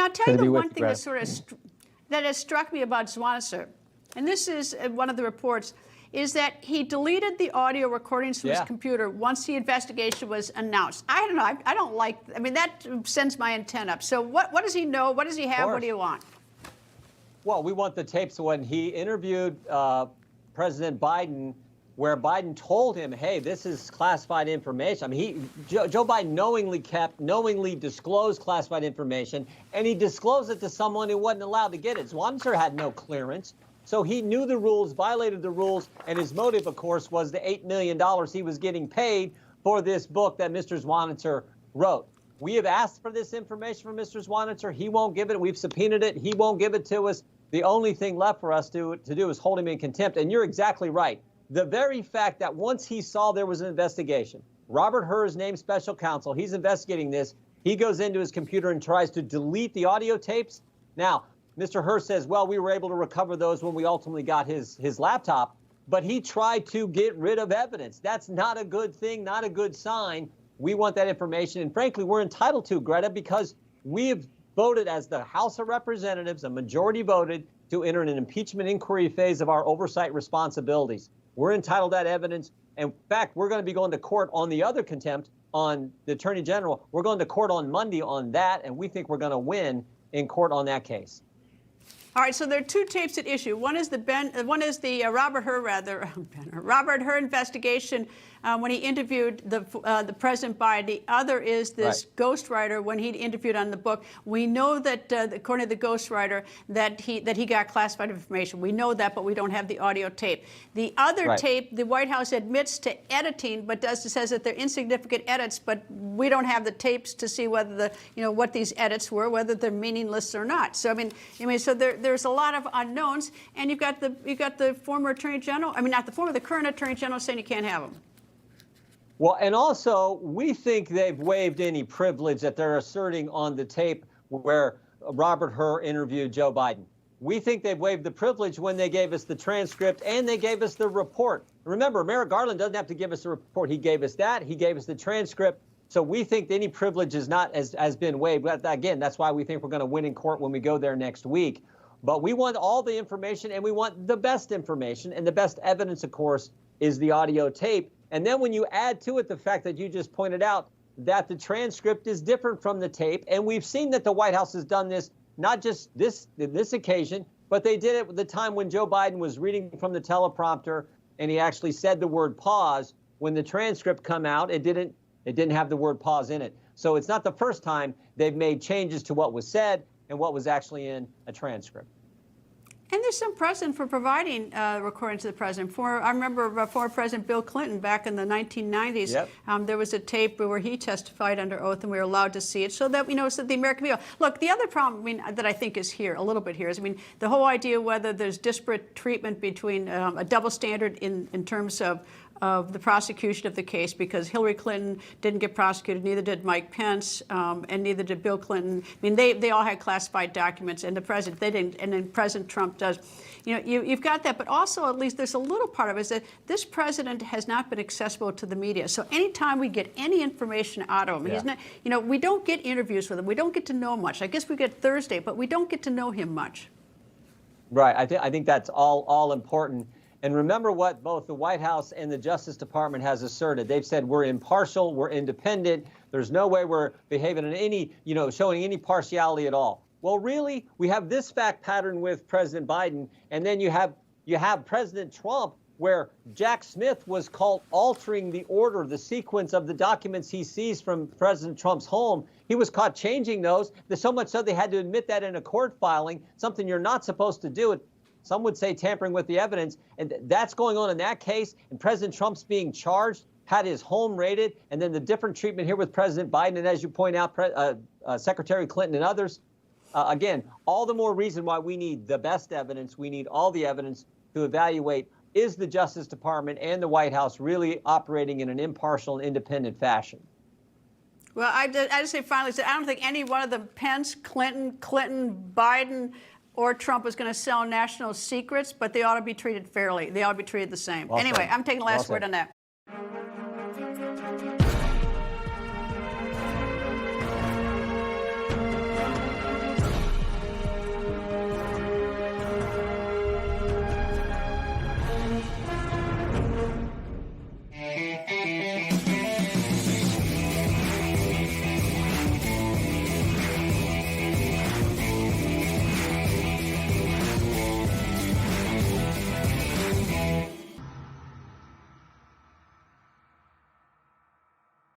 I'll tell you the one thing that that has struck me about Swanser, and this is one of the reports, is that he deleted the audio recordings from his computer once the investigation was announced. I don't know. I don't like. I mean, that sends my antenna up. So what does he know? What does he have? What do you want? Well, we want the tapes when he interviewed President Biden, where Biden told him, hey, this is classified information. I mean, Joe Biden knowingly disclosed classified information, and he disclosed it to someone who wasn't allowed to get it. Swanser had no clearance, so he knew the rules, violated the rules, and his motive, of course, was the $8 million he was getting paid for this book that Mr. Swanser wrote. We have asked for this information from Mr. Swanser. He won't give it. We've subpoenaed it. He won't give it to us. The only thing left for us to do is hold him in contempt. And you're exactly right. The very fact that once he saw there was an investigation, Robert Hur is named special counsel. He's investigating this. He goes into his computer and tries to delete the audio tapes. Now, Mr. Hur says, well, we were able to recover those when we ultimately got his laptop, but he tried to get rid of evidence. That's not a good thing, not a good sign. We want that information. And frankly, we're entitled to, Greta, because we have voted as the House of Representatives, a majority voted to enter an impeachment inquiry phase of our oversight responsibilities. We're entitled to that evidence. In fact, we're going to be going to court on the other contempt on the Attorney General. We're going to court on Monday on that, and we think we're going to win in court on that case. All right, so there are two tapes at issue. One is the Robert Hur investigation when he interviewed the President Biden. The other is this ghostwriter when he interviewed on the book. We know that according to the ghostwriter that he got classified information. We know that, but we don't have the audio tape. The other tape, the White House admits to editing, but says that they're insignificant edits, but we don't have the tapes to see whether what these edits were, whether they're meaningless or not. So so there's a lot of unknowns, and you've got the former Attorney General. I mean, not the former, the current Attorney General saying you can't have them. Well, and also, we think they've waived any privilege that they're asserting on the tape where Robert Hur interviewed Joe Biden. We think they've waived the privilege when they gave us the transcript and they gave us the report. Remember, Merrick Garland doesn't have to give us a report. He gave us that. He gave us the transcript. So we think any privilege is not has been waived. But again, that's why we think we're going to win in court when we go there next week. But we want all the information, and we want the best information. And the best evidence, of course, is the audio tape. And then when you add to it the fact that you just pointed out that the transcript is different from the tape, and we've seen that the White House has done this, not just this occasion, but they did it at the time when Joe Biden was reading from the teleprompter, and he actually said the word pause. When the transcript come out, it didn't have the word pause in it. So it's not the first time they've made changes to what was said and what was actually in a transcript. And there's some precedent for providing recordings to the president. I remember former President Bill Clinton back in the 1990s. Yep. There was a tape where he testified under oath, and we were allowed to see it, so that so the American people. Look, the other problem, that I think is here a little bit here is, the whole idea whether there's disparate treatment between a double standard in terms of the prosecution of the case, because Hillary Clinton didn't get prosecuted, neither did Mike Pence, and neither did Bill Clinton. They all had classified documents, and the president, they didn't, and then President Trump does. You've got that, but also at least there's a little part of it is that this president has not been accessible to the media. So anytime we get any information out of him, he's not, we don't get interviews with him. We don't get to know much. I guess we get Thursday, but we don't get to know him much. Right. I think that's all important. And remember what both the White House and the Justice Department has asserted. They've said we're impartial, we're independent. There's no way we're behaving in any, showing any partiality at all. Well, really, we have this fact pattern with President Biden, and then you have President Trump, where Jack Smith was caught altering the order, the sequence of the documents he seized from President Trump's home. He was caught changing those, so much so they had to admit that in a court filing, something you're not supposed to do. Some would say tampering with the evidence, and that's going on in that case. And President Trump's being charged, had his home raided, and then the different treatment here with President Biden, and as you point out, Secretary Clinton and others. Again, all the more reason why we need the best evidence. We need all the evidence to evaluate, is the Justice Department and the White House really operating in an impartial and independent fashion? Well, I just say finally, I don't think any one of them, Pence, Clinton, Biden, or Trump is going to sell national secrets, but they ought to be treated fairly. They ought to be treated the same. Anyway, I'm taking the last word on that.